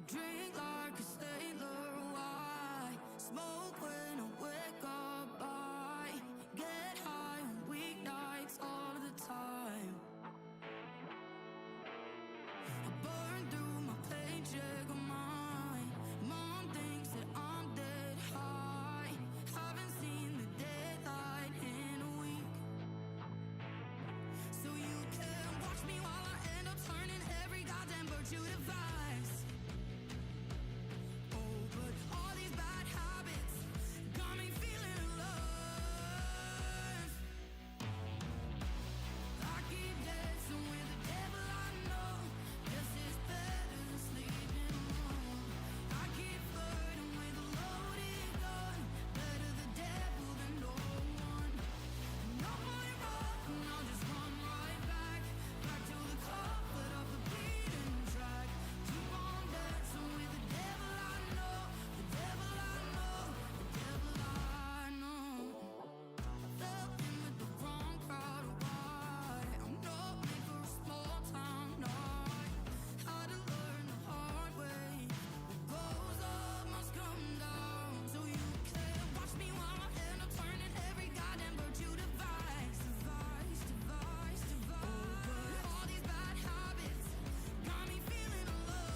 drink like a sailor, why? Smoke when I wake up, I get high on weeknights all the time. I burn through my paycheck on mine. Mom thinks that I'm dead high. Haven't seen the daylight in a week. So you can watch me while I end up turning every goddamn virtue to vice. Oh, but all these bad habits got me feeling alive. I keep dancing with the devil I know. Guess it's better than sleeping alone. I keep flirting with a loaded gun. Better the devil than no one. No point running, I'll just run right back. Back to the comfort of the beaten track. Keep on dancing with the devil I know. The devil I know. The devil I know. Fell in with the wrong crowd, why? I'm not made for a small town night. Had to learn the hard way. What goes up must come down. So you can't watch me while I end up turning every goddamn virtue to vice. Device, device, device. Oh, but all these bad habits got me feeling alive.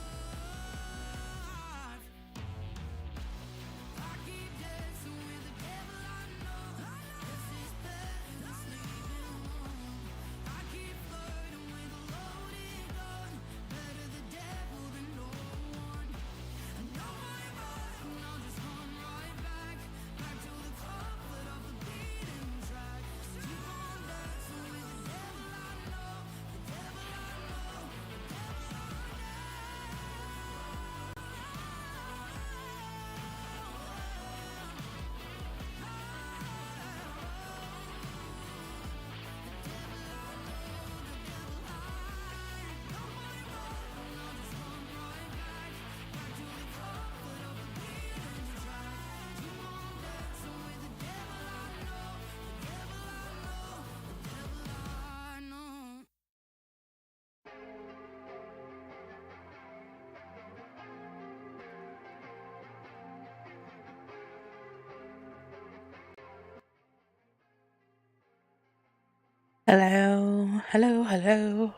I keep dancing with the devil I know. Guess it's better than sleeping alone. I keep flirting with a loaded gun. Better the devil than no one. I know I'm running, I'll just run right back. Back to the comfort of the beaten track. Keep on dancing with the devil I know. The devil I know. The devil I know. Hello, hello, hello.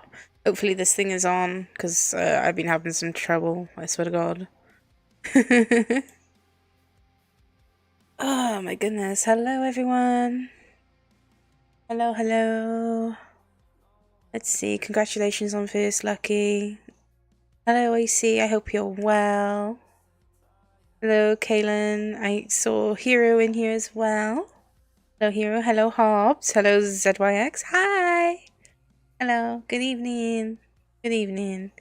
Hopefully this thing is on, because I've been having some trouble, I swear to God. Oh my goodness. Hello, everyone. Hello, hello. Let's see. Congratulations on first Lucky. Hello, AC. I hope you're well. Hello, Kaylin. I saw Hero in here as well. Hello, Hero. Hello, Hobbs. Hello, ZYX. Hi. Hello. Good evening. Good evening.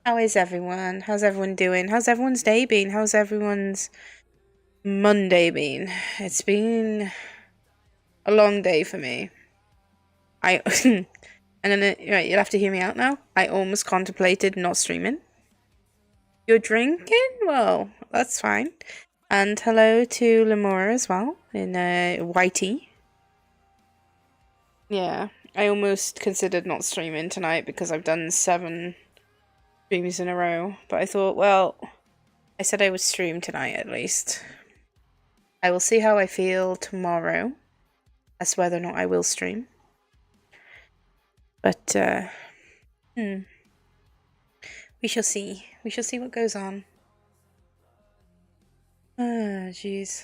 How is everyone? How's everyone doing? How's everyone's day been? How's everyone's Monday been? It's been a long day for me. I and then right, you'll have to hear me out now. I almost contemplated not streaming. You're drinking? Well, that's fine. And hello to Lemora as well in YT. Yeah, I almost considered not streaming tonight because I've done 7 streams in a row, but I thought, well, I said I would stream tonight at least. I will see how I feel tomorrow as to whether or not I will stream. But, we shall see. We shall see what goes on. Ah, jeez.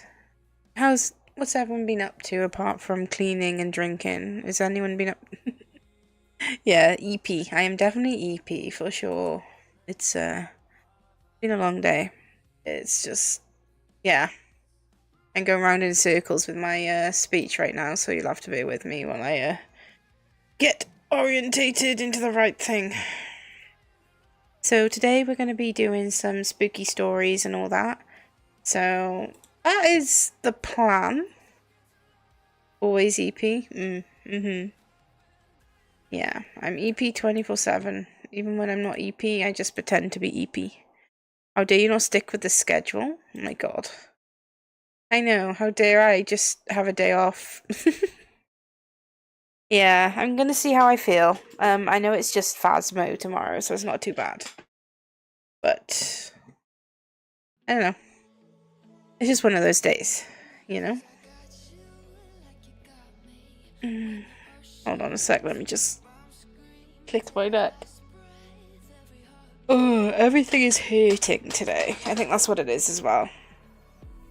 What's everyone been up to apart from cleaning and drinking? Has anyone been up? Yeah, EP. I am definitely EP for sure. It's been a long day. It's just, yeah. I'm going around in circles with my speech right now, so you'll have to bear with me while I get orientated into the right thing. So today we're going to be doing some spooky stories and all that. So that is the plan. Always EP. Yeah, I'm EP 24/7. Even when I'm not EP, I just pretend to be EP. How dare you not stick with the schedule? Oh my god. I know, how dare I just have a day off. Yeah, I'm gonna see how I feel. I know it's just Phasmo tomorrow, so it's not too bad. But I don't know. It's just one of those days, you know? Hold on a sec, let me just click my neck. Oh, everything is hurting today. I think that's what it is as well.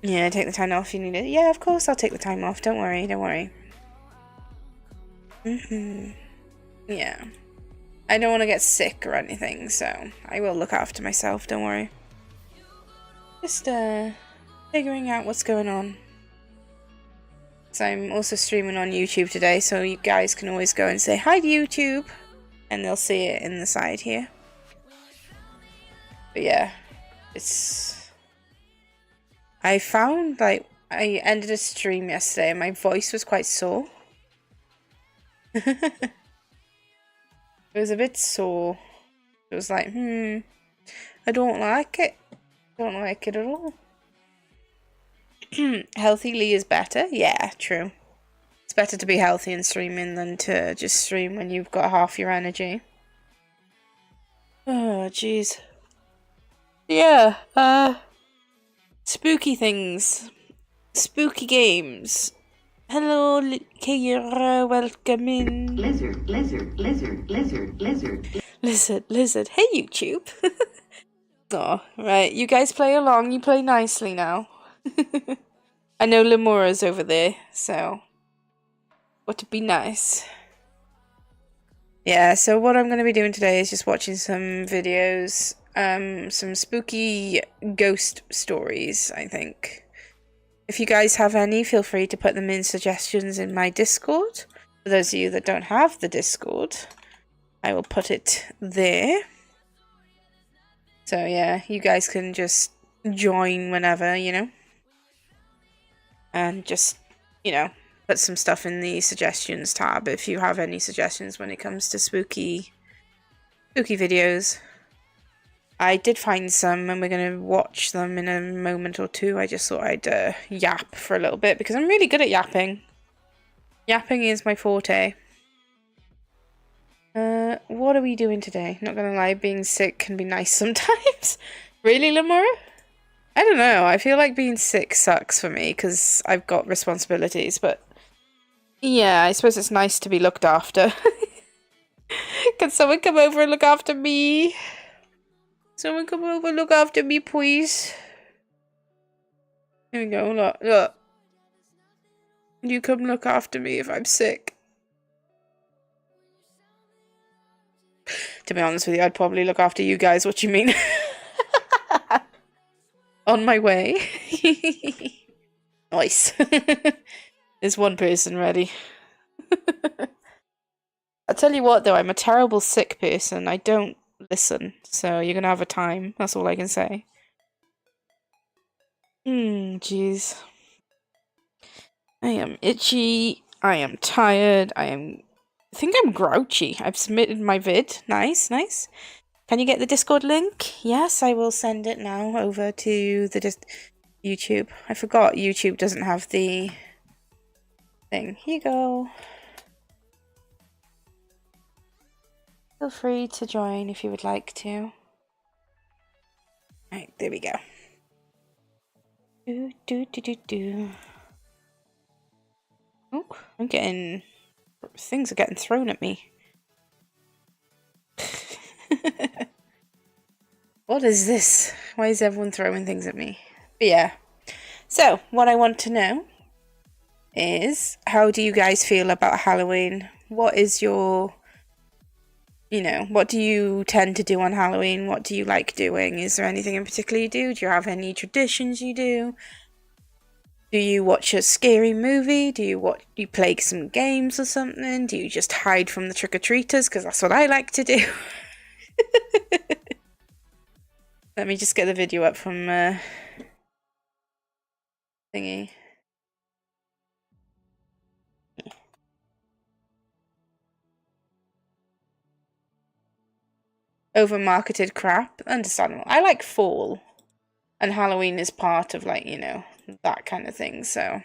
Yeah, take the time off, you need it. Yeah, of course I'll take the time off. Don't worry, don't worry. Yeah. I don't want to get sick or anything, so I will look after myself, don't worry. Just, figuring out what's going on. So I'm also streaming on YouTube today, so you guys can always go and say hi to YouTube, and they'll see it in the side here. But yeah, I found, like, I ended a stream yesterday and my voice was quite sore. It was a bit sore. It was like, I don't like it. Don't like it at all. Healthily is better. Yeah, true. It's better to be healthy and streaming than to just stream when you've got half your energy. Oh, jeez. Yeah, spooky things. Spooky games. Hello, Kira, welcome in. Lizard. Lizard. Hey, YouTube. Oh, right. You guys play along. You play nicely now. I know Lemura's over there, so would be nice. Yeah, so what I'm going to be doing today is just watching some videos, some spooky ghost stories, I think. If you guys have any, feel free to put them in suggestions in my Discord. For those of you that don't have the Discord, I will put it there. So yeah, you guys can just join whenever, you know. And just, you know, put some stuff in the suggestions tab if you have any suggestions when it comes to spooky videos. I did find some and we're going to watch them in a moment or two. I just thought I'd yap for a little bit because I'm really good at yapping. Yapping is my forte. What are we doing today? Not gonna lie, being sick can be nice sometimes. Really, Lemura? I don't know. I feel like being sick sucks for me because I've got responsibilities, but yeah, I suppose it's nice to be looked after. Can someone come over and look after me? Someone come over and look after me, please. Here we go, look. You come look after me if I'm sick. To be honest with you, I'd probably look after you guys. What you mean? On my way. Nice. There's one person ready. I'll tell you what, though, I'm a terrible sick person. I don't listen, so you're gonna have a time. That's all I can say. Jeez. I am itchy. I am tired. I think I'm grouchy. I've submitted my vid. Nice. Can you get the Discord link? Yes, I will send it now over to the YouTube. I forgot YouTube doesn't have the thing. Here you go. Feel free to join if you would like to. Right, there we go. Oh, I'm getting... Things are getting thrown at me. What is this? Why is everyone throwing things at me? But yeah. So, what I want to know is, how do you guys feel about Halloween? What is your... You know, what do you tend to do on Halloween? What do you like doing? Is there anything in particular you do? Do you have any traditions you do? Do you watch a scary movie? Do you play some games or something? Do you just hide from the trick-or-treaters? Because that's what I like to do. Let me just get the video up from thingy. Over-marketed crap. Understandable. I like fall. And Halloween is part of, like, you know, that kind of thing, so.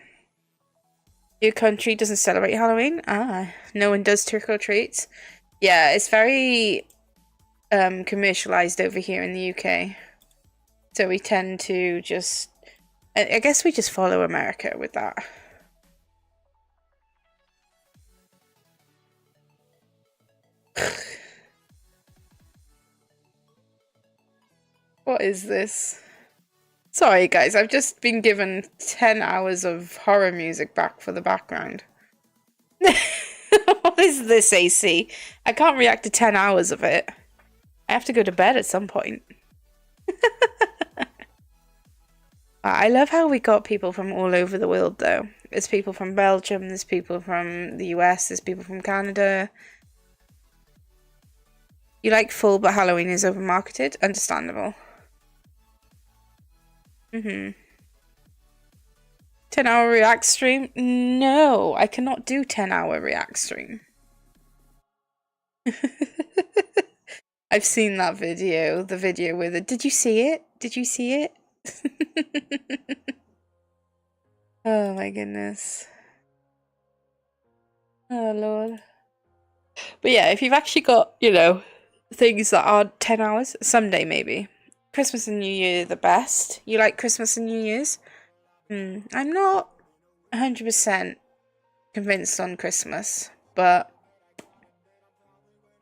Your country doesn't celebrate Halloween? Ah, no one does trick-or-treats. Yeah, it's very commercialized over here in the UK. So we tend to just... I guess we just follow America with that. What is this? Sorry guys, I've just been given 10 hours of horror music back for the background. What is this, AC? I can't react to 10 hours of it. I have to go to bed at some point. I love how we got people from all over the world though. There's people from Belgium, there's people from the US, there's people from Canada. You like full but Halloween is overmarketed? Understandable. 10-hour react stream? No, I cannot do 10-hour react stream. I've seen that video, the video with it. Did you see it? Did you see it? Oh my goodness. Oh lord. But yeah, if you've actually got, you know, things that are 10 hours, someday maybe. Christmas and New Year the best. You like Christmas and New Year's? I'm not 100% convinced on Christmas, but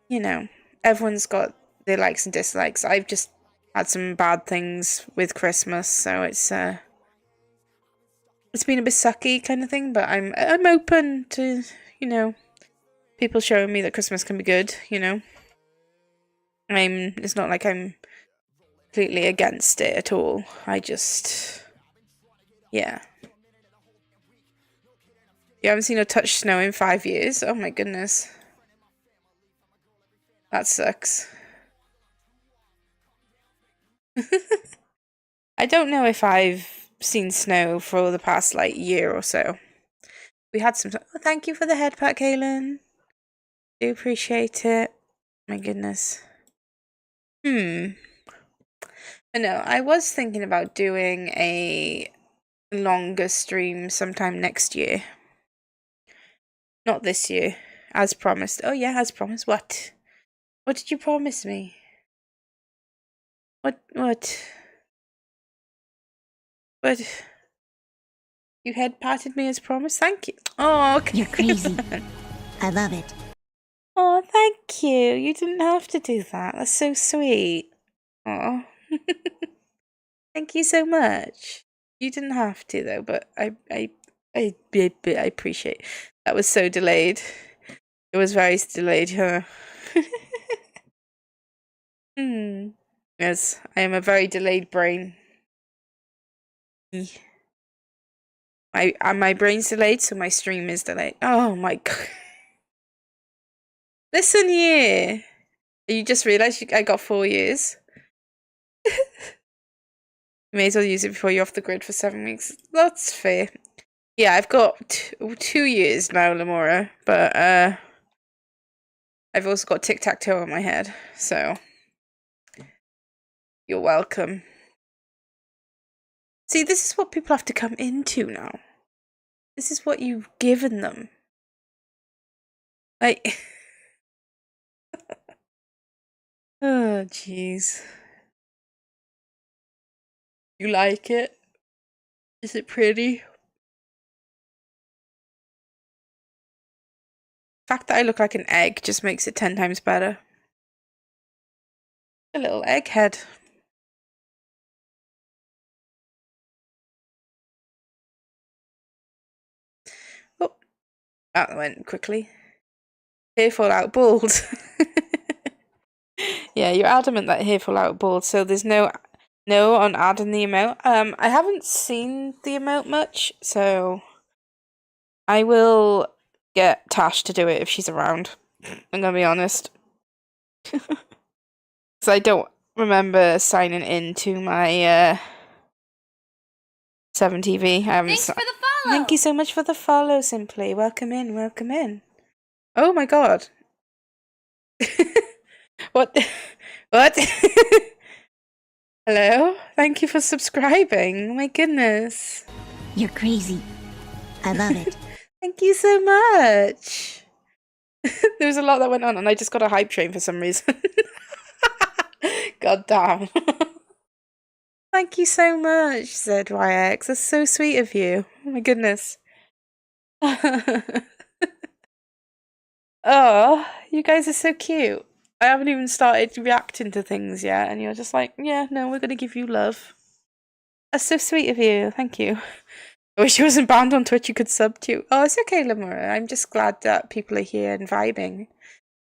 you know, everyone's got their likes and dislikes. I've just had some bad things with Christmas, so it's been a bit sucky kind of thing, but I'm open to, you know, people showing me that Christmas can be good, you know. It's not like I'm completely against it at all. I just, yeah. You haven't seen a touch snow in 5 years? Oh my goodness. That sucks. I don't know if I've seen snow for the past, like, year or so. We had some... Oh, thank you for the head pat, Kaylin. Do appreciate it. My goodness. But no, I was thinking about doing a longer stream sometime next year. Not this year, as promised. Oh yeah, as promised. What? What did you promise me? What? You head patted me as promised? Thank you. Oh, okay. You're crazy. I love it. Oh, thank you. You didn't have to do that. That's so sweet. Oh. Thank you so much. You didn't have to though, but I appreciate. That was so delayed. It was very delayed, huh? Yes, I am a very delayed brain. My brain's delayed, so my stream is delayed. Oh my god. Listen here. You just realised I got 4 years. You may as well use it before you're off the grid for 7 weeks. That's fair. Yeah, I've got 2 years now, Lamora, but I've also got tic-tac-toe on my head, so you're welcome. See, this is what people have to come into now. This is what you've given them. Like... Oh, jeez. You like it? Is it pretty? The fact that I look like an egg just makes it 10 times better. A little egghead. Oh, that went quickly. Hair fall out bald. Yeah, you're adamant that hair fall out bald, so there's no on adding the amount. I haven't seen the amount much, so I will get Tash to do it if she's around. I'm gonna be honest. Because I don't remember signing in to my 7TV. Thanks for the follow! Thank you so much for the follow, Simply. Welcome in, welcome in. Oh my god. What? What? Hello? Thank you for subscribing. Oh my goodness. You're crazy. I love it. Thank you so much. There was a lot that went on and I just got a hype train for some reason. God damn. Thank you so much, ZYX. That's so sweet of you. Oh my goodness. Oh, you guys are so cute. I haven't even started reacting to things yet, and you're just like, yeah, no, we're gonna give you love. That's so sweet of you. Thank you. I wish you wasn't banned on Twitch, you could sub to. Oh, it's okay, Lamora. I'm just glad that people are here and vibing.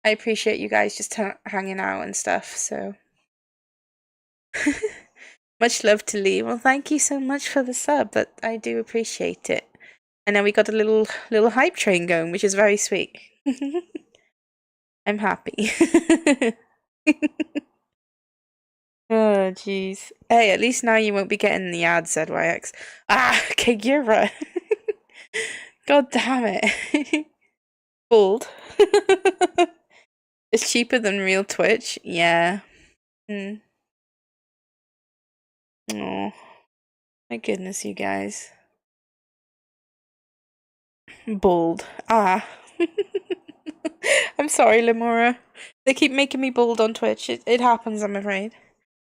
I appreciate you guys just hanging out and stuff, so. Much love to Lee. Well, thank you so much for the sub. But I do appreciate it. And now we got a little hype train going, which is very sweet. I'm happy. Oh, jeez. Hey, at least now you won't be getting the ad, ZYX. Ah, Kagura. God damn it. Bald. It's cheaper than real Twitch. Yeah. Oh, my goodness, you guys. Bald. Ah. I'm sorry, Lamora. They keep making me bald on Twitch. It happens, I'm afraid.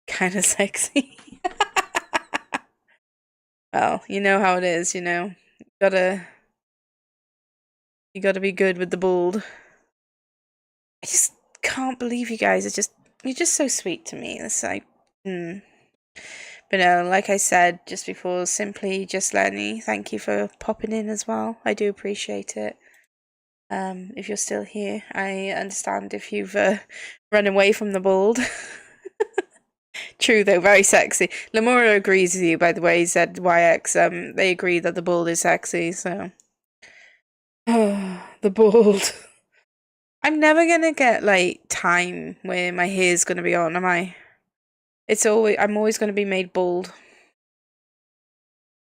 Kinda sexy. Well, you know how it is, you know. You gotta be good with the bald. I just can't believe you guys. You're just so sweet to me. It's like, But no, like I said just before, simply just Lenny, thank you for popping in as well. I do appreciate it. If you're still here, I understand if you've run away from the bald. True though, very sexy. Lamora agrees with you, by the way, ZYX. They agree that the bald is sexy, so. The bald. I'm never gonna get, like, time where my hair's gonna be on, am I? I'm always gonna be made bald.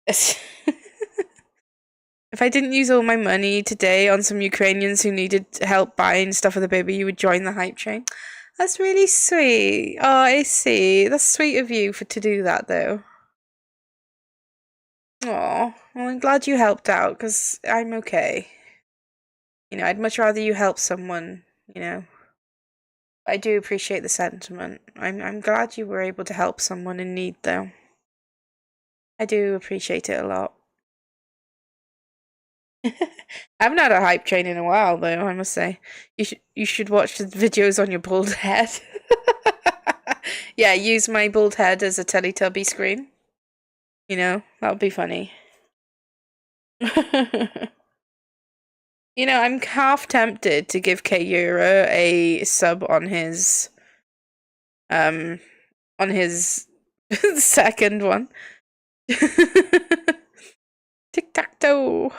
If I didn't use all my money today on some Ukrainians who needed help buying stuff for the baby, you would join the hype train. That's really sweet. Oh, I see. That's sweet of you to do that, though. Oh, well, I'm glad you helped out, because I'm okay. You know, I'd much rather you help someone, you know. I do appreciate the sentiment. I'm glad you were able to help someone in need, though. I do appreciate it a lot. I haven't had a hype train in a while, though, I must say. You should watch the videos on your bald head. Yeah, use my bald head as a Teletubby screen. You know, that would be funny. You know, I'm half tempted to give Kayura a sub on his second one. Tic-tac-toe.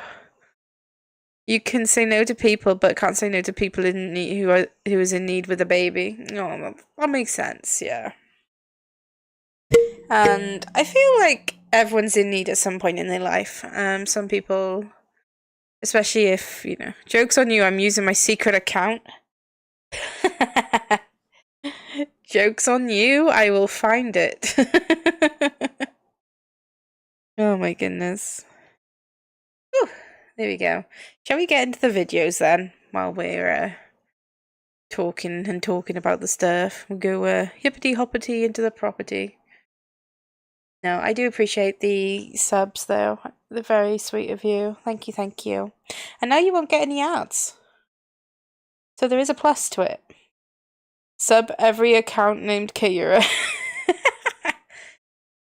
You can say no to people, but can't say no to people in need who is in need with a baby. No, that makes sense, yeah. And I feel like everyone's in need at some point in their life. Some people, especially if, you know, joke's on you, I'm using my secret account. Joke's on you, I will find it. Oh my goodness. Whew, there we go. Shall we get into the videos then, while we're talking about the stuff? We'll go hippity-hoppity into the property. No, I do appreciate the subs, though. They're very sweet of you. Thank you, thank you. And now you won't get any ads. So there is a plus to it. Sub every account named Kayura.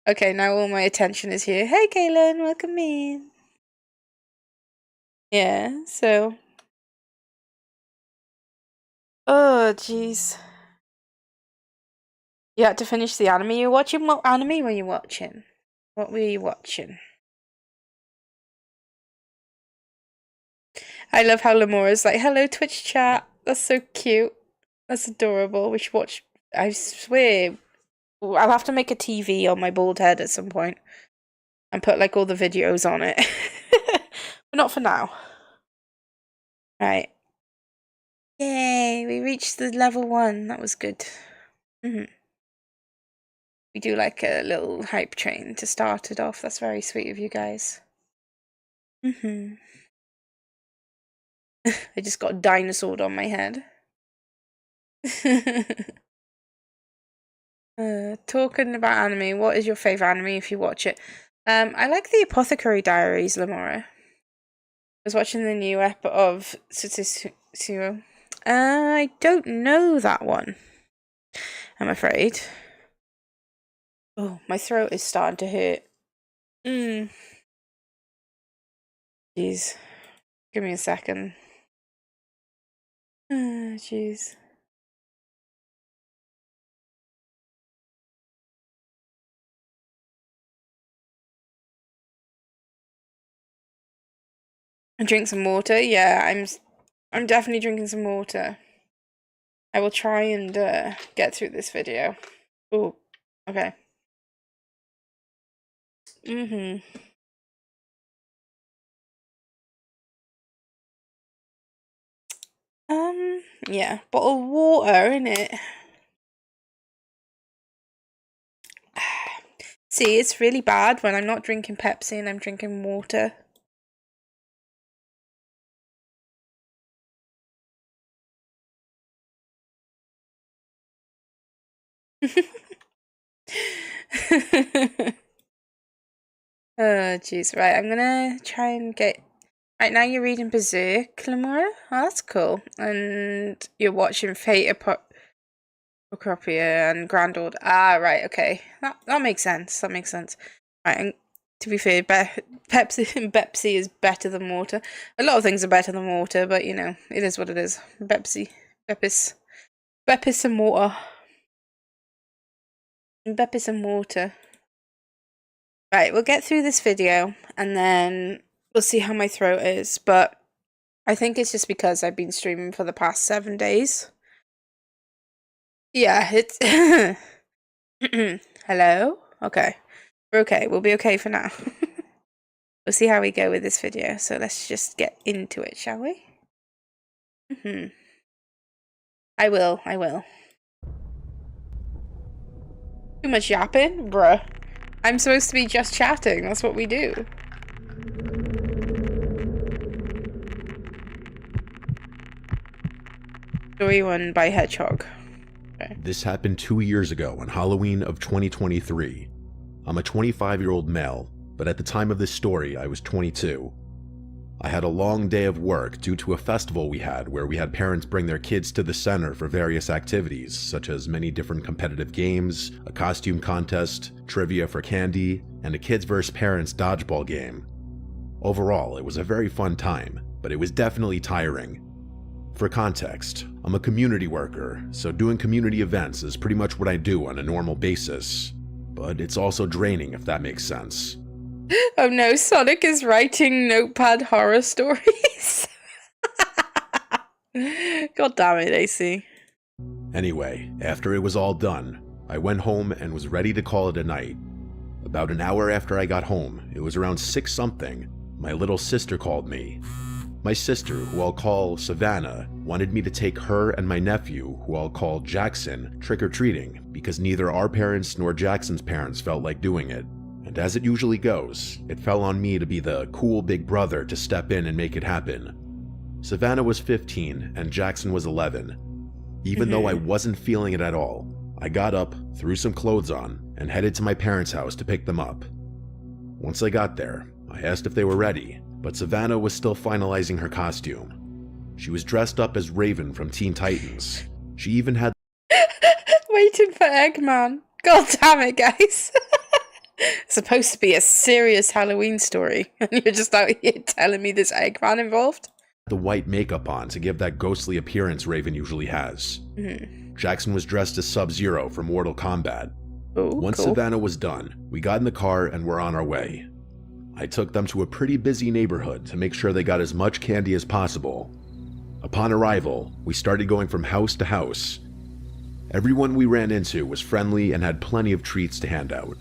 Okay, now all my attention is here. Hey, Kaylin, welcome in. Yeah, so. Oh, jeez. You had to finish the anime you were watching? What anime were you watching? What were you watching? I love how Lamora's like, hello, Twitch chat. That's so cute. That's adorable. We should watch. I swear, I'll have to make a TV on my bald head at some point and put like all the videos on it. But not for now. Right. Yay, we reached the level 1. That was good. We do like a little hype train to start it off. That's very sweet of you guys. I just got dinosaured on my head. Talking about anime, what is your favorite anime if you watch it? I like the Apothecary Diaries, Lamora. I was watching the new ep of Sutsutsu. I don't know that one, I'm afraid. Oh, my throat is starting to hurt. Jeez. Give me a second. Jeez. And drink some water. Yeah, I'm definitely drinking some water. I will try and get through this video. Oh, okay. Yeah, bottle of water, innit? See, it's really bad when I'm not drinking Pepsi and I'm drinking water. Oh, jeez. Right, I'm gonna try and get... Right, now you're reading Berserk, Lamora? Oh, that's cool. And you're watching Fate Apocrypha and Grand Order. Ah, right, okay. That makes sense. That makes sense. Right, and to be fair, Pepsi is better than water. A lot of things are better than water, but, you know, it is what it is. Pepsi and water. Pepis and water. Right, we'll get through this video, and then we'll see how my throat is, but I think it's just because I've been streaming for the past 7 days. Yeah, it's... Hello? Okay. We're okay. We'll be okay for now. We'll see how we go with this video, so let's just get into it, shall we? I will. Too much yapping? Bruh. I'm supposed to be just chatting. That's what we do. Story 1 by Hedgehog. Okay. This happened 2 years ago on Halloween of 2023. I'm a 25-year-old male, but at the time of this story, I was 22. I had a long day of work due to a festival we had where we had parents bring their kids to the center for various activities, such as many different competitive games, a costume contest, trivia for candy, and a kids vs. parents dodgeball game. Overall, it was a very fun time, but it was definitely tiring. For context, I'm a community worker, so doing community events is pretty much what I do on a normal basis. But it's also draining, if that makes sense. Oh no, Sonic is writing notepad horror stories. God damn it, AC. Anyway, after it was all done, I went home and was ready to call it a night. About an hour after I got home, it was around 6-something, my little sister called me. My sister, who I'll call Savannah, wanted me to take her and my nephew, who I'll call Jackson, trick-or-treating because neither our parents nor Jackson's parents felt like doing it. And as it usually goes, it fell on me to be the cool big brother to step in and make it happen. Savannah was 15 and Jackson was 11. Even though I wasn't feeling it at all, I got up, threw some clothes on, and headed to my parents' house to pick them up. Once I got there, I asked if they were ready, but Savannah was still finalizing her costume. She was dressed up as Raven from Teen Titans. She even had Waiting for Eggman. God damn it, guys. It's supposed to be a serious Halloween story, and you're just out here telling me there's Eggman involved? the white makeup on to give that ghostly appearance Raven usually has. Jackson was dressed as Sub-Zero from Mortal Kombat. Once cool. Savannah was done, we got in the car and were on our way. I took them to a pretty busy neighborhood to make sure they got as much candy as possible. Upon arrival, we started going from house to house. Everyone we ran into was friendly and had plenty of treats to hand out.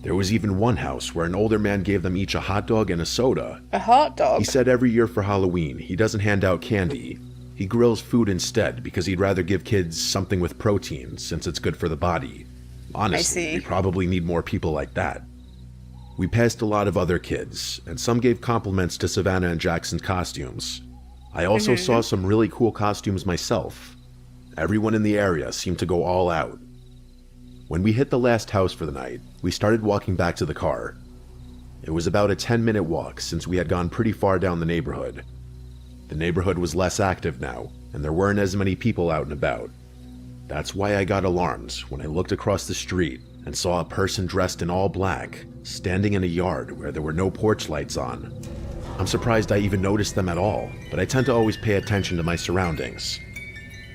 There was even one house where an older man gave them each a hot dog and a soda. A hot dog? He said every year for Halloween, he doesn't hand out candy. He grills food instead because he'd rather give kids something with protein since it's good for the body. Honestly, we probably need more people like that. We passed a lot of other kids, and some gave compliments to Savannah and Jackson's costumes. I also saw some really cool costumes myself. Everyone in the area seemed to go all out. When we hit the last house for the night, we started walking back to the car. It was about a 10-minute walk since we had gone pretty far down the neighborhood. The neighborhood was less active now, and there weren't as many people out and about. That's why I got alarmed when I looked across the street and saw a person dressed in all black, standing in a yard where there were no porch lights on. I'm surprised I even noticed them at all, but I tend to always pay attention to my surroundings.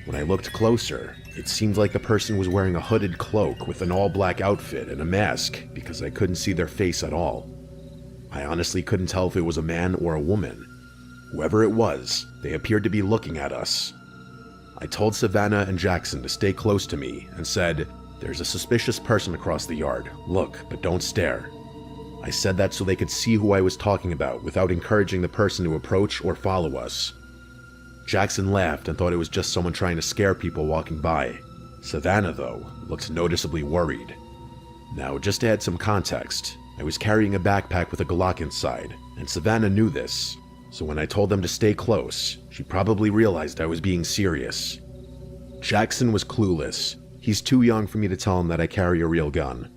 When I looked closer, it seemed like the person was wearing a hooded cloak with an all-black outfit and a mask because I couldn't see their face at all. I honestly couldn't tell if it was a man or a woman. Whoever it was, they appeared to be looking at us. I told Savannah and Jackson to stay close to me and said, "There's a suspicious person across the yard. Look, but don't stare." I said that so they could see who I was talking about without encouraging the person to approach or follow us. Jackson laughed and thought it was just someone trying to scare people walking by. Savannah, though, looked noticeably worried. Now, just to add some context, I was carrying a backpack with a Glock inside, and Savannah knew this, so when I told them to stay close, she probably realized I was being serious. Jackson was clueless. He's too young for me to tell him that I carry a real gun.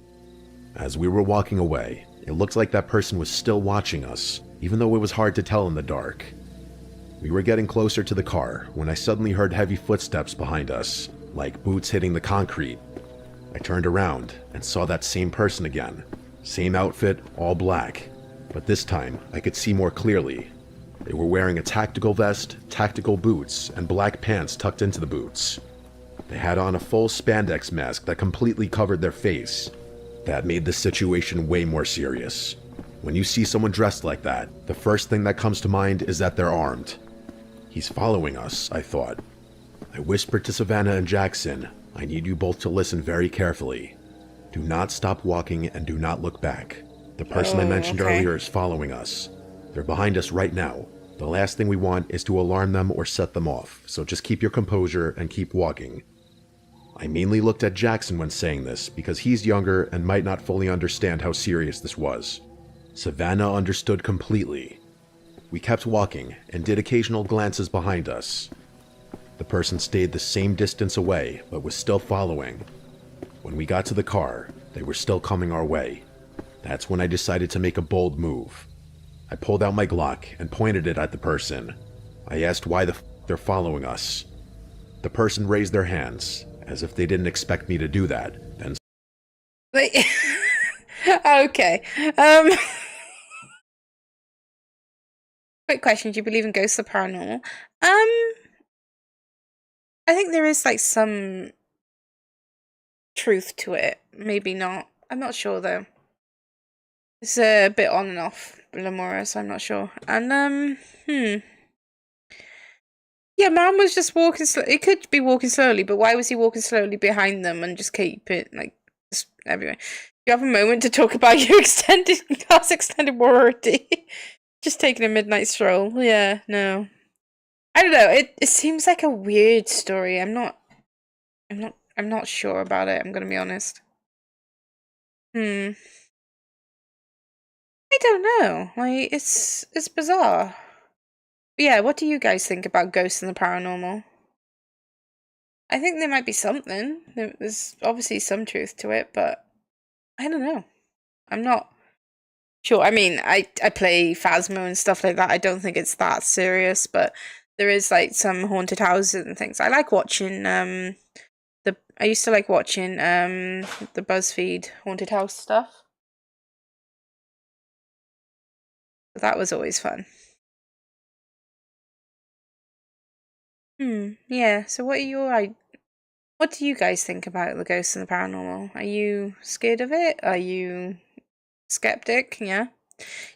As we were walking away, it looked like that person was still watching us, even though it was hard to tell in the dark. We were getting closer to the car when I suddenly heard heavy footsteps behind us, like boots hitting the concrete. I turned around and saw that same person again. Same outfit, all black, but this time I could see more clearly. They were wearing a tactical vest, tactical boots, and black pants tucked into the boots. They had on a full spandex mask that completely covered their face. That made the situation way more serious. When you see someone dressed like that, the first thing that comes to mind is that they're armed. He's following us, I thought. I whispered to Savannah and Jackson, "I need you both to listen very carefully. Do not stop walking and do not look back. The person I mentioned earlier is following us. They're behind us right now. The last thing we want is to alarm them or set them off, so just keep your composure and keep walking." I mainly looked at Jackson when saying this because he's younger and might not fully understand how serious this was. Savannah understood completely. We kept walking and did occasional glances behind us. The person stayed the same distance away, but was still following. When we got to the car, they were still coming our way. That's when I decided to make a bold move. I pulled out my Glock and pointed it at the person. I asked why they're following us. The person raised their hands, as if they didn't expect me to do that, then Wait. Okay. Quick question, do you believe in ghosts or paranormal? I think there is like some truth to it. Maybe not. I'm not sure though. It's a bit on and off Lamora, so I'm not sure. And yeah, man was just walking it could be walking slowly, but why was he walking slowly behind them and just keep it like just everywhere? You have a moment to talk about your extended warranty. Just taking a midnight stroll. Yeah, no. I don't know. It seems like a weird story. I'm not sure about it, I'm gonna be honest. I don't know. Like it's bizarre. But yeah, what do you guys think about ghosts and the paranormal? I think there might be something. There's obviously some truth to it, but I don't know. I'm not sure. I mean, I play Phasmo and stuff like that. I don't think it's that serious, but there is like some haunted houses and things. I like watching I used to like watching the BuzzFeed haunted house stuff. That was always fun. Yeah, so what do you guys think about the ghosts and the paranormal? Are you scared of it? Are you skeptic? Yeah?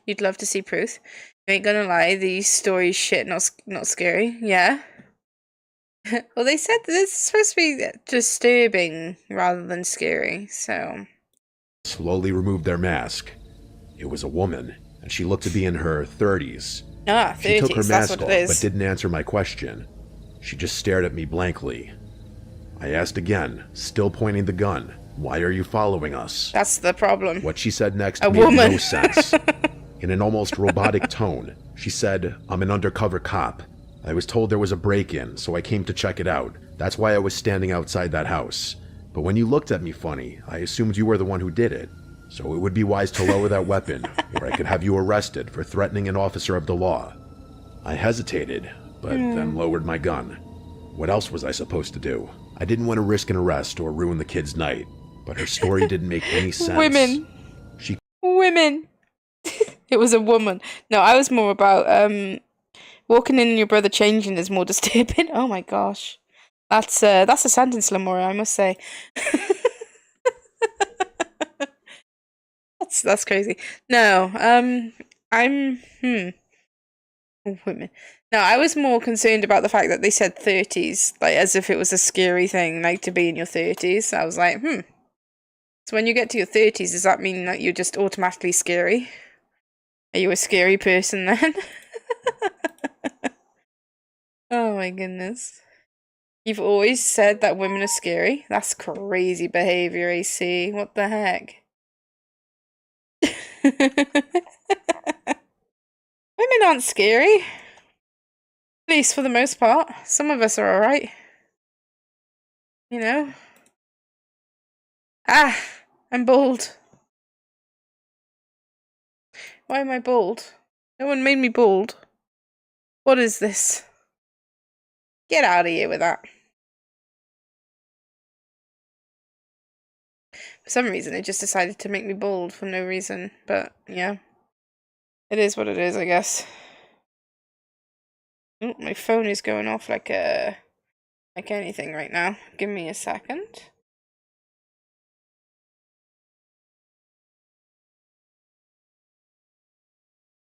You'd love to see proof. You ain't gonna lie, these stories shit not scary. Yeah? Well, they said this is supposed to be disturbing rather than scary, so... slowly removed their mask. It was a woman, and she looked to be in her 30s. Ah, 30s, she took her mask off, but didn't answer my question. She just stared at me blankly. I asked again, still pointing the gun, "Why are you following us?" That's the problem. What she said next A made woman. no sense. In an almost robotic tone, she said, "I'm an undercover cop. I was told there was a break-in, so I came to check it out. That's why I was standing outside that house. But when you looked at me funny, I assumed you were the one who did it. So it would be wise to lower that weapon, or I could have you arrested for threatening an officer of the law. I hesitated, but then lowered my gun. What else was I supposed to do? I didn't want to risk an arrest or ruin the kid's night, but her story didn't make any sense. Women! It was a woman. No, I was more about, walking in and your brother changing is more disturbing. Oh my gosh. That's a sentence, Lamora, I must say. That's crazy. No, women. No, I was more concerned about the fact that they said 30s, like as if it was a scary thing, like to be in your 30s. I was like, So when you get to your 30s, does that mean that you're just automatically scary? Are you a scary person then? Oh my goodness. You've always said that women are scary? That's crazy behavior, AC. What the heck? Women aren't scary. At least for the most part. Some of us are alright. You know? Ah! I'm bald. Why am I bald? No one made me bald. What is this? Get out of here with that. For some reason, it just decided to make me bald for no reason. But, yeah. It is what it is, I guess. Oh, my phone is going off like anything right now. Give me a second.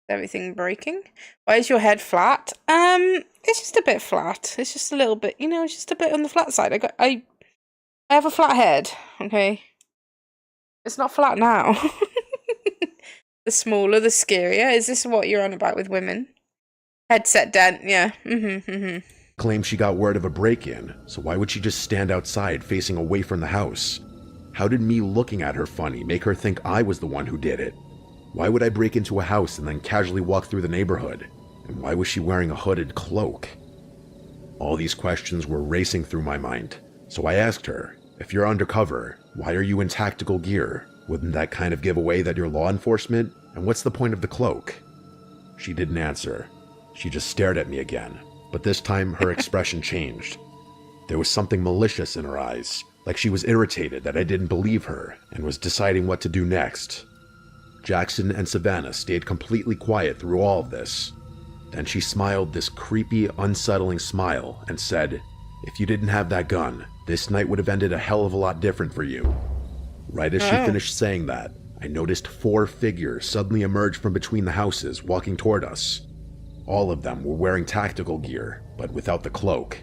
Everything breaking? Why is your head flat? It's just a bit flat. It's just a little bit, it's just a bit on the flat side. I have a flat head, okay? It's not flat now. The smaller, the scarier. Is this what you're on about with women? Headset dent, yeah. Claims she got word of a break-in, so why would she just stand outside facing away from the house? How did me looking at her funny make her think I was the one who did it? Why would I break into a house and then casually walk through the neighborhood? And why was she wearing a hooded cloak? All these questions were racing through my mind, so I asked her, if you're undercover, why are you in tactical gear? Wouldn't that kind of give away that you're law enforcement? And what's the point of the cloak? She didn't answer. She just stared at me again, but this time her expression changed. There was something malicious in her eyes, like she was irritated that I didn't believe her and was deciding what to do next. Jackson and Savannah stayed completely quiet through all of this. Then she smiled this creepy, unsettling smile and said, if you didn't have that gun, this night would have ended a hell of a lot different for you. Right as she finished saying that, I noticed 4 figures suddenly emerge from between the houses, walking toward us. All of them were wearing tactical gear, but without the cloak.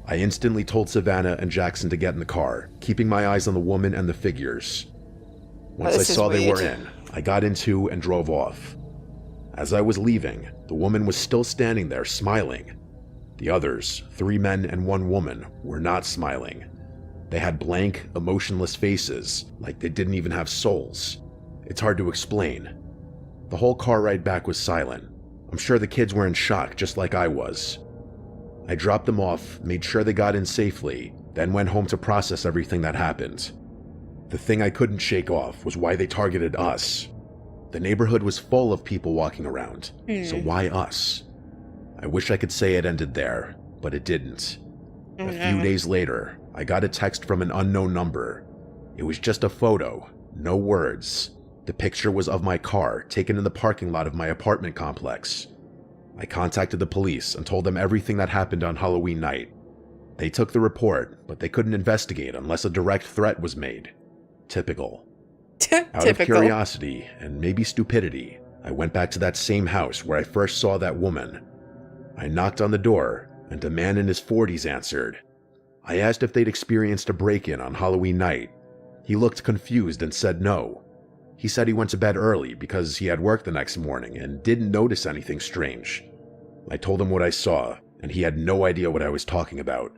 I instantly told Savannah and Jackson to get in the car, keeping my eyes on the woman and the figures. Once I saw they were in, I got into and drove off. As I was leaving, the woman was still standing there smiling. The others, 3 men and 1 woman, were not smiling. They had blank, emotionless faces, like they didn't even have souls. It's hard to explain. The whole car ride back was silent. I'm sure the kids were in shock just like I was. I dropped them off, made sure they got in safely, then went home to process everything that happened. The thing I couldn't shake off was why they targeted us. The neighborhood was full of people walking around, so why us? I wish I could say it ended there, but it didn't. A few days later, I got a text from an unknown number. It was just a photo, no words. The picture was of my car, taken in the parking lot of my apartment complex. I contacted the police and told them everything that happened on Halloween night. They took the report, but they couldn't investigate unless a direct threat was made. Typical. Out of curiosity, and maybe stupidity, I went back to that same house where I first saw that woman. I knocked on the door, and a man in his 40s answered. I asked if they'd experienced a break-in on Halloween night. He looked confused and said no. He said he went to bed early because he had work the next morning and didn't notice anything strange. I told him what I saw, and he had no idea what I was talking about.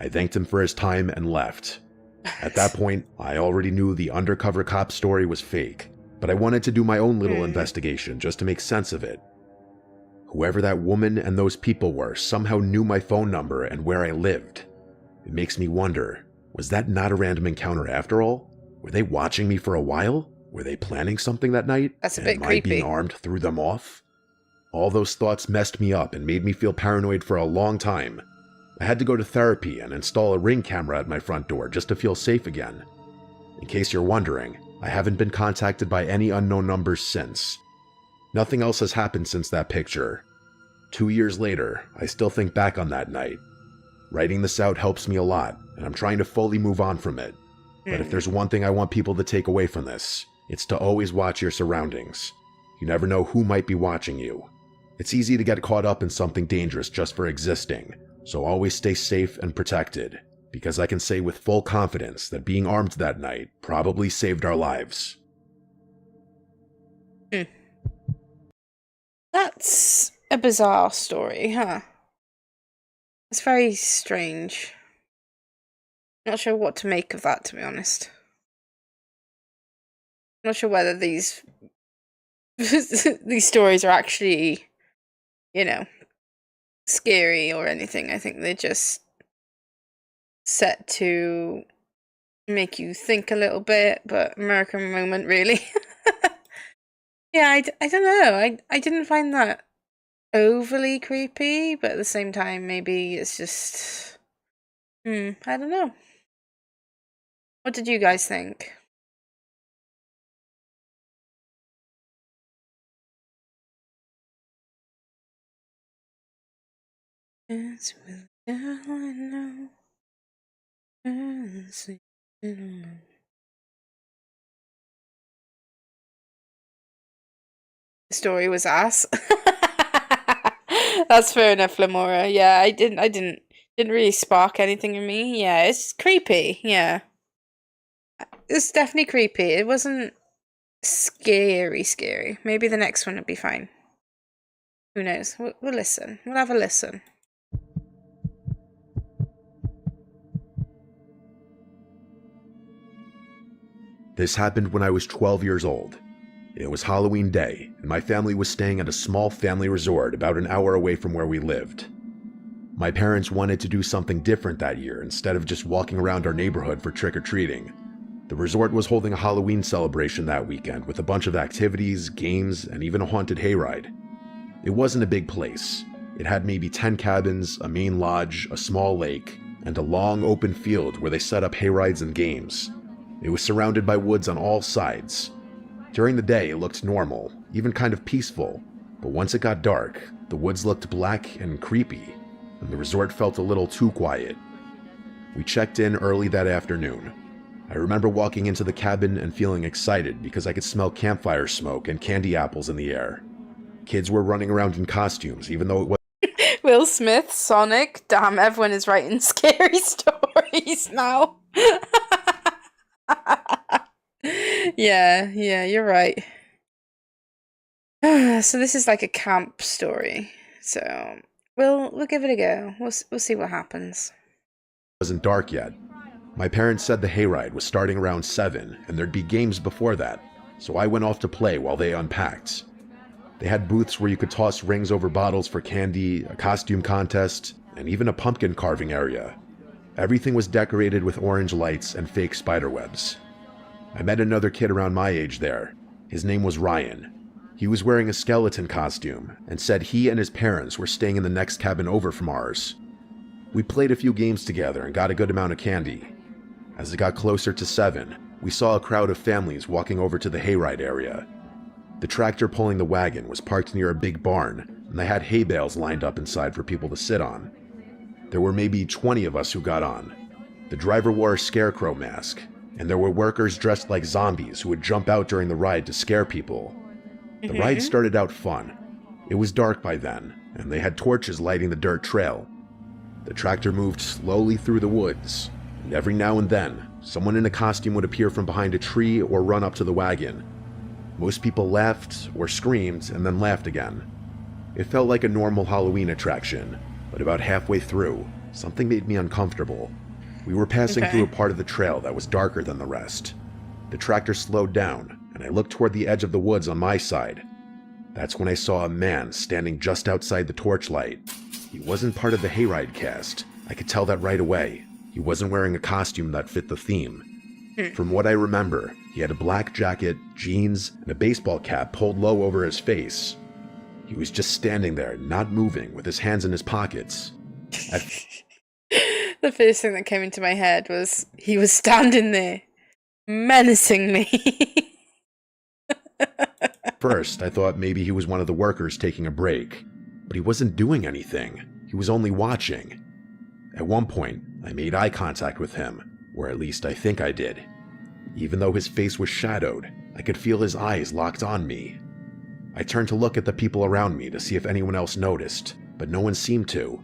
I thanked him for his time and left. At that point, I already knew the undercover cop story was fake, but I wanted to do my own little investigation just to make sense of it. Whoever that woman and those people were somehow knew my phone number and where I lived. It makes me wonder, Was that not a random encounter after all? Were they watching me for a while? Were they planning something that night? That's a And bit my creepy. being armed threw them off? All those thoughts messed me up and made me feel paranoid for a long time. I had to go to therapy and install a Ring camera at my front door just to feel safe again. In case you're wondering, I haven't been contacted by any unknown numbers since. Nothing else has happened since that picture. 2 years later, I still think back on that night. Writing this out helps me a lot, and I'm trying to fully move on from it. But if there's one thing I want people to take away from this, it's to always watch your surroundings. You never know who might be watching you. It's easy to get caught up in something dangerous just for existing, so always stay safe and protected, because I can say with full confidence that being armed that night probably saved our lives. That's a bizarre story, huh? It's very strange. Not sure what to make of that, to be honest. Not sure whether these these stories are actually, you know, scary or anything. I think they're just set to make you think a little bit, but American moment, really. Yeah, I don't know. I didn't find that overly creepy, but at the same time, maybe it's just... I don't know. What did you guys think? Dance with the devil I know. Dance with the devil. The story was ass. That's fair enough, Lamora. Yeah, I didn't really spark anything in me. Yeah, it's creepy. Yeah, it's definitely creepy. It wasn't scary. Maybe the next one would be fine. Who knows? We'll listen. We'll have a listen. This happened when I was 12 years old. It was Halloween day, and my family was staying at a small family resort about an hour away from where we lived. My parents wanted to do something different that year instead of just walking around our neighborhood for trick-or-treating. The resort was holding a Halloween celebration that weekend with a bunch of activities, games, and even a haunted hayride. It wasn't a big place. It had maybe 10 cabins, a main lodge, a small lake, and a long open field where they set up hayrides and games. It was surrounded by woods on all sides. During the day, it looked normal, even kind of peaceful, but once it got dark, the woods looked black and creepy, and the resort felt a little too quiet. We checked in early that afternoon. I remember walking into the cabin and feeling excited because I could smell campfire smoke and candy apples in the air. Kids were running around in costumes, even though it was Will Smith, Sonic. Damn, everyone is writing scary stories now. Yeah, you're right. So this is like a camp story. So we'll give it a go. We'll see what happens. wasn't dark yet. My parents said the hayride was starting around 7 and there'd be games before that, so I went off to play while they unpacked. They had booths where you could toss rings over bottles for candy, a costume contest, and even a pumpkin carving area. Everything was decorated with orange lights and fake spiderwebs. I met another kid around my age there. His name was Ryan. He was wearing a skeleton costume and said he and his parents were staying in the next cabin over from ours. We played a few games together and got a good amount of candy. As it got closer to 7, we saw a crowd of families walking over to the hayride area. The tractor pulling the wagon was parked near a big barn, and they had hay bales lined up inside for people to sit on. There were maybe 20 of us who got on. The driver wore a scarecrow mask, and there were workers dressed like zombies who would jump out during the ride to scare people. The ride started out fun. It was dark by then, and they had torches lighting the dirt trail. The tractor moved slowly through the woods, and every now and then, someone in a costume would appear from behind a tree or run up to the wagon. Most people laughed or screamed and then laughed again. It felt like a normal Halloween attraction, but about halfway through, something made me uncomfortable. We were passing through a part of the trail that was darker than the rest. The tractor slowed down, and I looked toward the edge of the woods on my side. That's when I saw a man standing just outside the torchlight. He wasn't part of the hayride cast. I could tell that right away. He wasn't wearing a costume that fit the theme. From what I remember, he had a black jacket, jeans, and a baseball cap pulled low over his face. He was just standing there, not moving, with his hands in his pockets. The first thing that came into my head was he was standing there, menacing me. First, I thought maybe he was one of the workers taking a break, but he wasn't doing anything. He was only watching. At one point, I made eye contact with him, or at least I think I did. Even though his face was shadowed, I could feel his eyes locked on me. I turned to look at the people around me to see if anyone else noticed, but no one seemed to.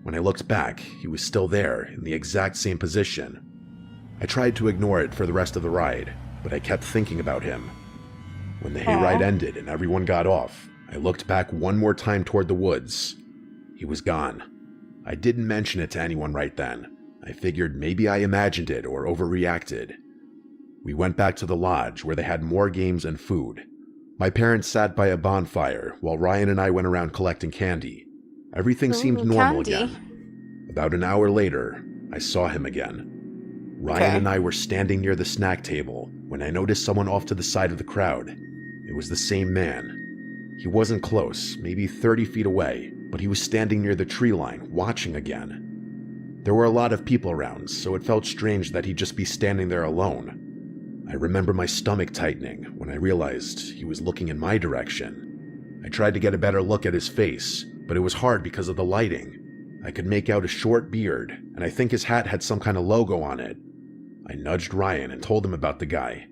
When I looked back, he was still there, in the exact same position. I tried to ignore it for the rest of the ride, but I kept thinking about him. When the hayride ended and everyone got off, I looked back one more time toward the woods. He was gone. I didn't mention it to anyone right then. I figured maybe I imagined it or overreacted. We went back to the lodge where they had more games and food. My parents sat by a bonfire while Ryan and I went around collecting candy. Everything seemed normal again. About an hour later, I saw him again. Ryan and I were standing near the snack table when I noticed someone off to the side of the crowd. It was the same man. He wasn't close, maybe 30 feet away, but he was standing near the tree line, watching again. There were a lot of people around, so it felt strange that he'd just be standing there alone. I remember my stomach tightening when I realized he was looking in my direction. I tried to get a better look at his face, but it was hard because of the lighting. I could make out a short beard, and I think his hat had some kind of logo on it. I nudged Ryan and told him about the guy.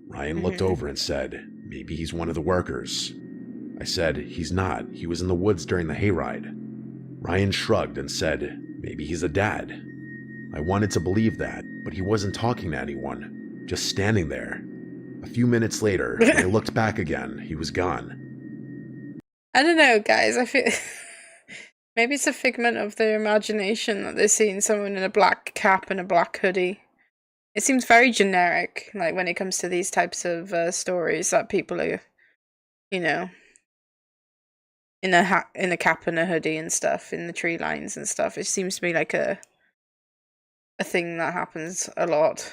Ryan looked over and said, maybe he's one of the workers. I said, he's not. He was in the woods during the hayride. Ryan shrugged and said, maybe he's a dad. I wanted to believe that, but he wasn't talking to anyone, just standing there. A few minutes later, when I looked back again, he was gone. I don't know, guys. I feel maybe it's a figment of their imagination that they're seeing someone in a black cap and a black hoodie. It seems very generic, like when it comes to these types of stories that people are, you know, in a hat, in a cap and a hoodie and stuff, in the tree lines and stuff. It seems to be like a thing that happens a lot.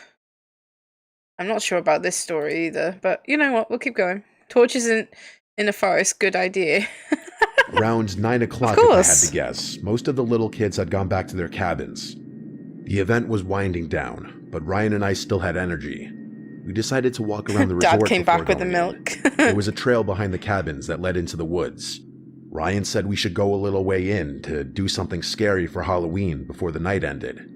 I'm not sure about this story either, but you know what? We'll keep going. Torches in a forest, good idea. Around 9 o'clock, if I had to guess, most of the little kids had gone back to their cabins. The event was winding down, but Ryan and I still had energy. We decided to walk around the resort. Dad came before back with the going milk. in. There was a trail behind the cabins that led into the woods. Ryan said we should go a little way in to do something scary for Halloween before the night ended.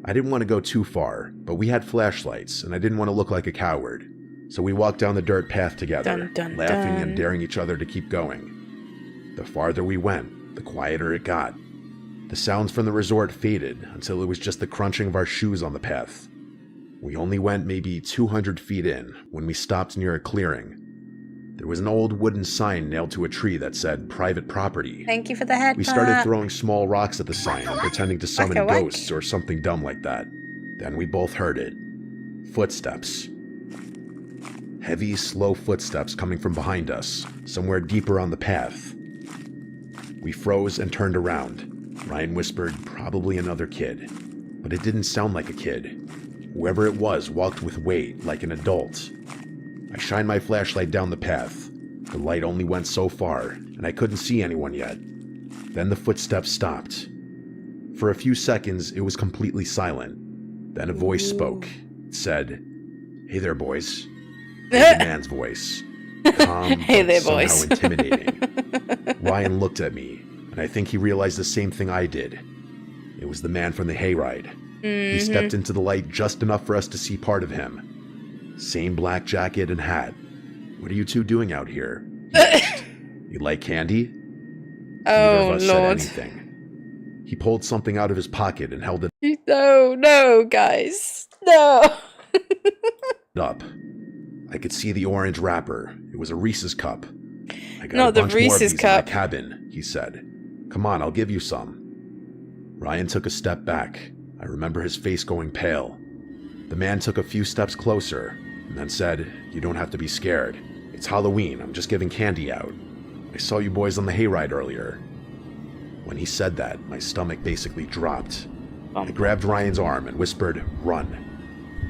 I didn't want to go too far, but we had flashlights, and I didn't want to look like a coward. So we walked down the dirt path together, laughing and daring each other to keep going. The farther we went, the quieter it got. The sounds from the resort faded until it was just the crunching of our shoes on the path. We only went maybe 200 feet in when we stopped near a clearing. There was an old wooden sign nailed to a tree that said private property. Thank you for the head. We started throwing small rocks at the sign and pretending to summon ghosts or something dumb like that. Then we both heard it. Footsteps. Heavy, slow footsteps coming from behind us, somewhere deeper on the path. We froze and turned around. Ryan whispered, probably another kid. But it didn't sound like a kid. Whoever it was walked with weight, like an adult. I shined my flashlight down the path. The light only went so far, and I couldn't see anyone yet. Then the footsteps stopped. For a few seconds, it was completely silent. Then a voice spoke. It said, "Hey there, boys." It was a man's voice. Calm, hey there, somehow boys. intimidating. Ryan looked at me, and I think he realized the same thing I did. It was the man from the hayride. He stepped into the light just enough for us to see part of him. Same black jacket and hat. "What are you two doing out here?" he asked. "You like candy?" Neither of us said anything. He pulled something out of his pocket and held it No, guys. No. up. I could see the orange wrapper. It was a Reese's cup. "I got Not a the bunch more of Reese's these cup. in my cabin," he said. "Come on, I'll give you some." Ryan took a step back. I remember his face going pale. The man took a few steps closer and then said, "You don't have to be scared. It's Halloween. I'm just giving candy out. I saw you boys on the hayride earlier." When he said that, my stomach basically dropped. I grabbed Ryan's arm and whispered, "Run."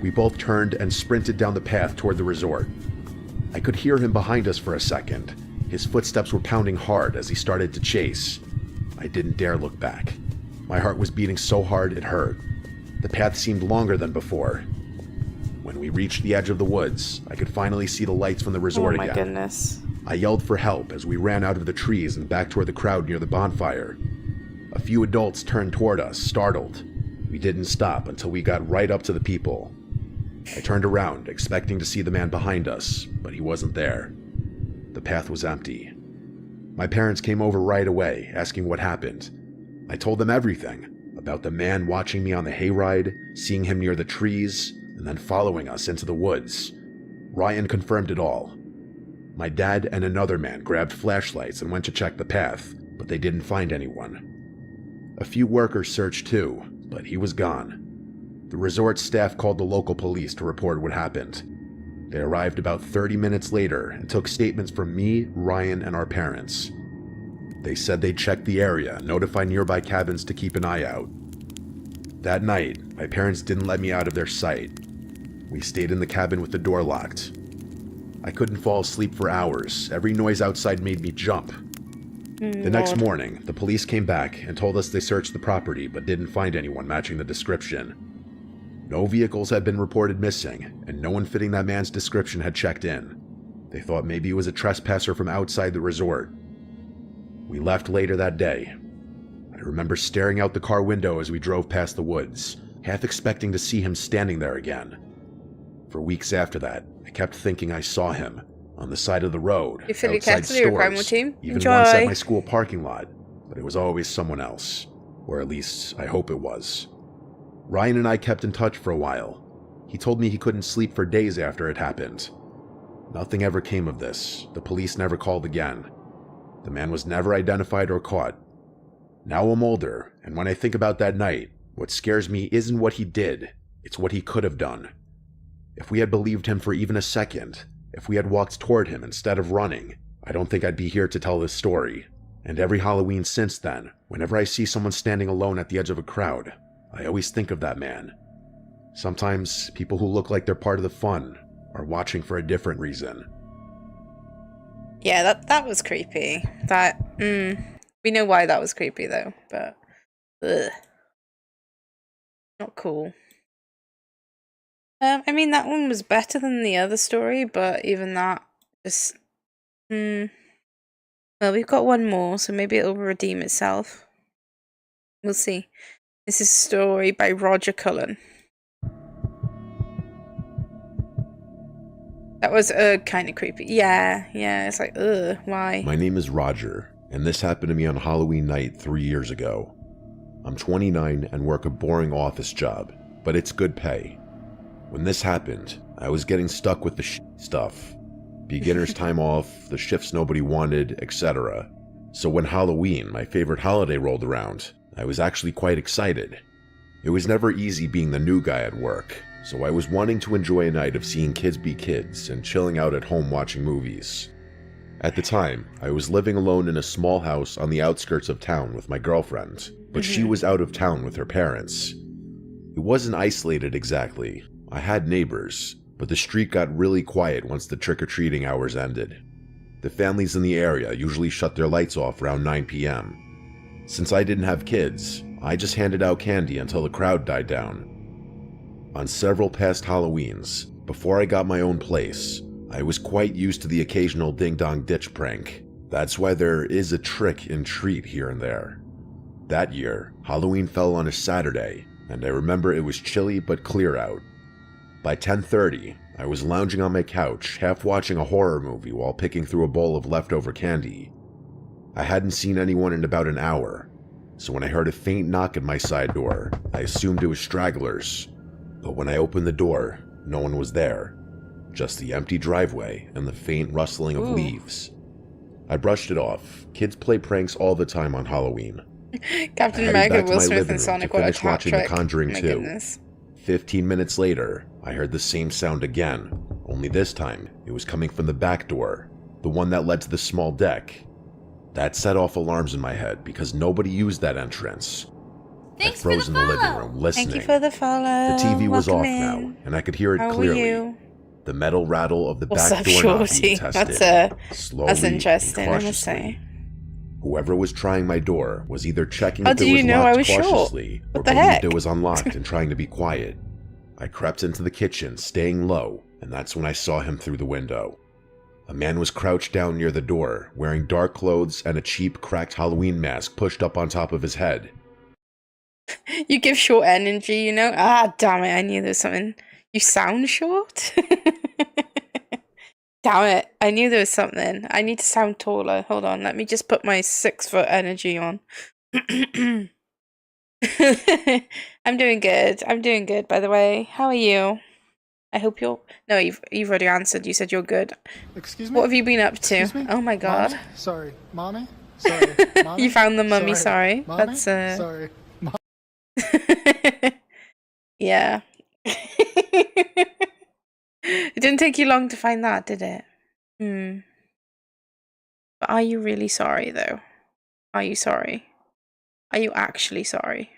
We both turned and sprinted down the path toward the resort. I could hear him behind us for a second. His footsteps were pounding hard as he started to chase. I didn't dare look back. My heart was beating so hard it hurt. The path seemed longer than before. When we reached the edge of the woods, I could finally see the lights from the resort again. Oh my goodness. I yelled for help as we ran out of the trees and back toward the crowd near the bonfire. A few adults turned toward us, startled. We didn't stop until we got right up to the people. I turned around, expecting to see the man behind us, but he wasn't there. The path was empty. My parents came over right away, asking what happened. I told them everything, about the man watching me on the hayride, seeing him near the trees, and then following us into the woods. Ryan confirmed it all. My dad and another man grabbed flashlights and went to check the path, but they didn't find anyone. A few workers searched too, but he was gone. The resort staff called the local police to report what happened. They arrived about 30 minutes later and took statements from me, Ryan, and our parents. They said they'd check the area and notify nearby cabins to keep an eye out. That night, my parents didn't let me out of their sight. We stayed in the cabin with the door locked. I couldn't fall asleep for hours. Every noise outside made me jump. The next morning, the police came back and told us they searched the property but didn't find anyone matching the description. No vehicles had been reported missing, and no one fitting that man's description had checked in. They thought maybe he was a trespasser from outside the resort. We left later that day. I remember staring out the car window as we drove past the woods, half expecting to see him standing there again. For weeks after that, I kept thinking I saw him, on the side of the road, You feel outside your stores, primal team? even Enjoy. once at my school parking lot, but it was always someone else. Or at least, I hope it was. Ryan and I kept in touch for a while. He told me he couldn't sleep for days after it happened. Nothing ever came of this. The police never called again. The man was never identified or caught. Now I'm older, and when I think about that night, what scares me isn't what he did, it's what he could have done. If we had believed him for even a second, if we had walked toward him instead of running, I don't think I'd be here to tell this story. And every Halloween since then, whenever I see someone standing alone at the edge of a crowd, I always think of that man. Sometimes people who look like they're part of the fun are watching for a different reason. Yeah, that was creepy. We know why that was creepy though, but ugh. Not cool. I mean, that one was better than the other story, but even that just well, we've got one more, so maybe it'll redeem itself. We'll see. This is a story by Roger Cullen. That was kind of creepy. Yeah, it's like, why? My name is Roger, and this happened to me on Halloween night 3 years ago. I'm 29 and work a boring office job, but it's good pay. When this happened, I was getting stuck with the stuff. Beginner's time off, the shifts nobody wanted, etc. So when Halloween, my favorite holiday, rolled around, I was actually quite excited. It was never easy being the new guy at work, so I was wanting to enjoy a night of seeing kids be kids and chilling out at home watching movies. At the time, I was living alone in a small house on the outskirts of town with my girlfriend, but she was out of town with her parents. It wasn't isolated exactly. I had neighbors, but the street got really quiet once the trick-or-treating hours ended. The families in the area usually shut their lights off around 9 p.m. Since I didn't have kids, I just handed out candy until the crowd died down. On several past Halloweens, before I got my own place, I was quite used to the occasional ding-dong ditch prank. That's why there is a trick and treat here and there. That year, Halloween fell on a Saturday, and I remember it was chilly but clear out. By 10:30, I was lounging on my couch, half watching a horror movie while picking through a bowl of leftover candy. I hadn't seen anyone in about an hour, so when I heard a faint knock at my side door, I assumed it was stragglers. But when I opened the door, no one was there. Just the empty driveway and the faint rustling of leaves. I brushed it off. Kids play pranks all the time on Halloween. Captain I headed America, back to Will my Smith, living and room Sonic to were a finish watching The hat trick. Conjuring My 2. goodness. 15 minutes later, I heard the same sound again, only this time it was coming from the back door, the one that led to the small deck. That set off alarms in my head because nobody used that entrance. I froze in the living room, listening. Thank you for the follow. The TV was Welcome off in. now, and I could hear it How are clearly. you? The metal rattle of the What's back up, doorknob shorty? being tested. Slowly That's interesting, and I must cautiously. say. Whoever was trying my door was either checking How if did it was you know I locked was short? cautiously or What the believed heck? it was unlocked and trying to be quiet. I crept into the kitchen, staying low, and that's when I saw him through the window. A man was crouched down near the door, wearing dark clothes and a cheap, cracked Halloween mask pushed up on top of his head. You give short energy, you know? Ah, damn it, I knew there was something. You sound short? Damn it, I knew there was something. I need to sound taller. Hold on, let me just put my 6-foot energy on. I'm doing good. I'm doing good, by the way. How are you? I hope you're... No, you've already answered. You said you're good. Excuse me? What have you been up to? Excuse me? Oh my god. Mommy? Sorry. Mommy? Sorry. Mommy? You found the mummy, sorry. Mommy? That's, Sorry. Yeah. It didn't take you long to find that, did it? But are you really sorry, though? Are you sorry? Are you actually sorry?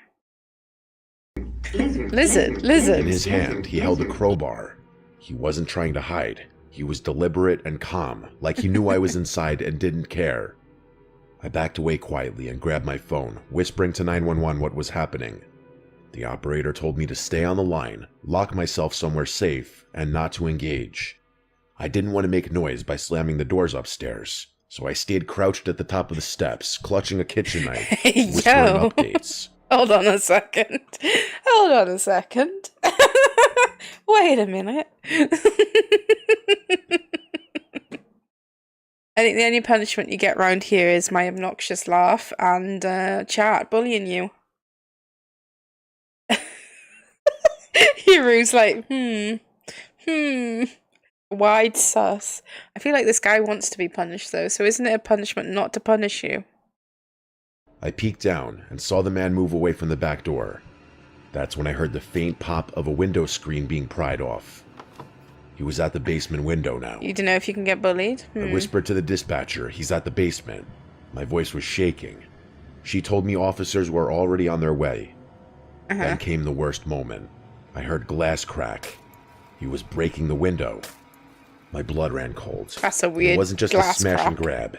Lizard. In his hand, he held a crowbar. He wasn't trying to hide. He was deliberate and calm, like he knew I was inside and didn't care. I backed away quietly and grabbed my phone, whispering to 911 what was happening. The operator told me to stay on the line, lock myself somewhere safe, and not to engage. I didn't want to make noise by slamming the doors upstairs, so I stayed crouched at the top of the steps, clutching a kitchen knife, whispering Yo. updates. Hold on a second. Hold on a second. Wait a minute. I think the only punishment you get round here is my obnoxious laugh and chat bullying you. Hiru's like, wide sus. I feel like this guy wants to be punished though, so isn't it a punishment not to punish you? I peeked down and saw the man move away from the back door. That's when I heard the faint pop of a window screen being pried off. He was at the basement window now. You don't know if you can get bullied? I whispered to the dispatcher, he's at the basement. My voice was shaking. She told me officers were already on their way. Then came the worst moment. I heard glass crack. He was breaking the window. My blood ran cold. That's a weird It wasn't just a glass smash and crack. grab.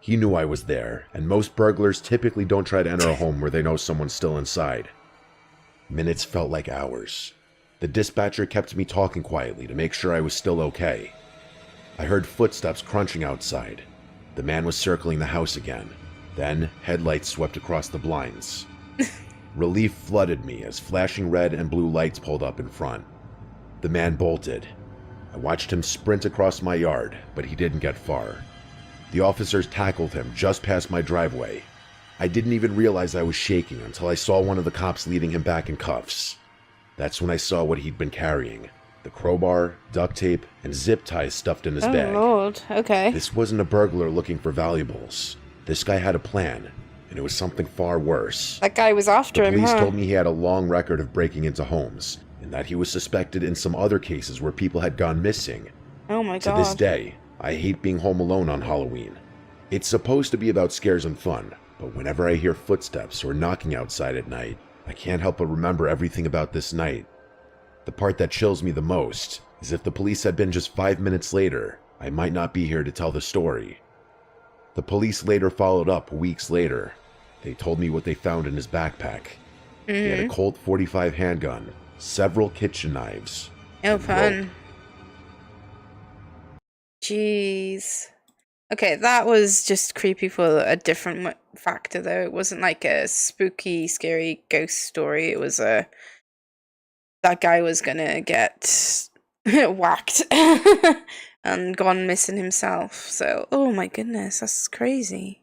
He knew I was there, and most burglars typically don't try to enter a home where they know someone's still inside. Minutes felt like hours. The dispatcher kept me talking quietly to make sure I was still okay. I heard footsteps crunching outside. The man was circling the house again. Then, headlights swept across the blinds. Relief flooded me as flashing red and blue lights pulled up in front. The man bolted. I watched him sprint across my yard, but he didn't get far. The officers tackled him just past my driveway. I didn't even realize I was shaking until I saw one of the cops leading him back in cuffs. That's when I saw what he'd been carrying. The crowbar, duct tape, and zip ties stuffed in his bag. Oh lord, okay. This wasn't a burglar looking for valuables. This guy had a plan, and it was something far worse. That guy was after The him, police huh? told me he had a long record of breaking into homes, and that he was suspected in some other cases where people had gone missing. Oh my To god. this day, I hate being home alone on Halloween. It's supposed to be about scares and fun, but whenever I hear footsteps or knocking outside at night, I can't help but remember everything about this night. The part that chills me the most is if the police had been just 5 minutes later, I might not be here to tell the story. The police later followed up weeks later. They told me what they found in his backpack. He had a Colt .45 handgun, several kitchen knives. Oh, and fun. rope. Jeez. Okay, that was just creepy for a different factor, though. It wasn't like a spooky, scary ghost story. It was a... That guy was gonna get whacked and gone missing himself. So, oh my goodness, that's crazy.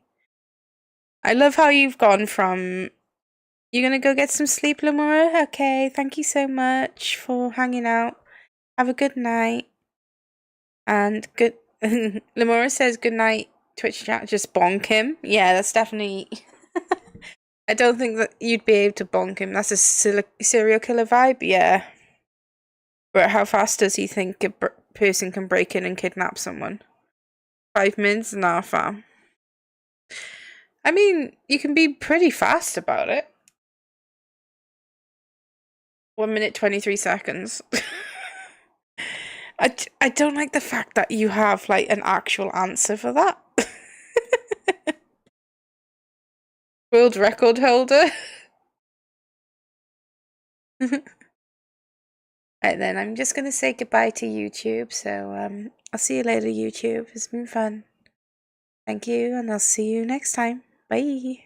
I love how you've gone from... You're gonna go get some sleep, Lamora? Okay, thank you so much for hanging out. Have a good night. And good... Lamora says good night, Twitch chat. Just bonk him. Yeah, that's definitely... I don't think that you'd be able to bonk him. That's a serial killer vibe, yeah. But how fast does he think a person can break in and kidnap someone? 5 minutes? Nah, fam. I mean, you can be pretty fast about it. 1 minute 23 seconds. I don't like the fact that you have like an actual answer for that. World record holder. Right then, I'm just gonna say goodbye to YouTube. So I'll see you later, YouTube. It's been fun. Thank you, and I'll see you next time. Bye.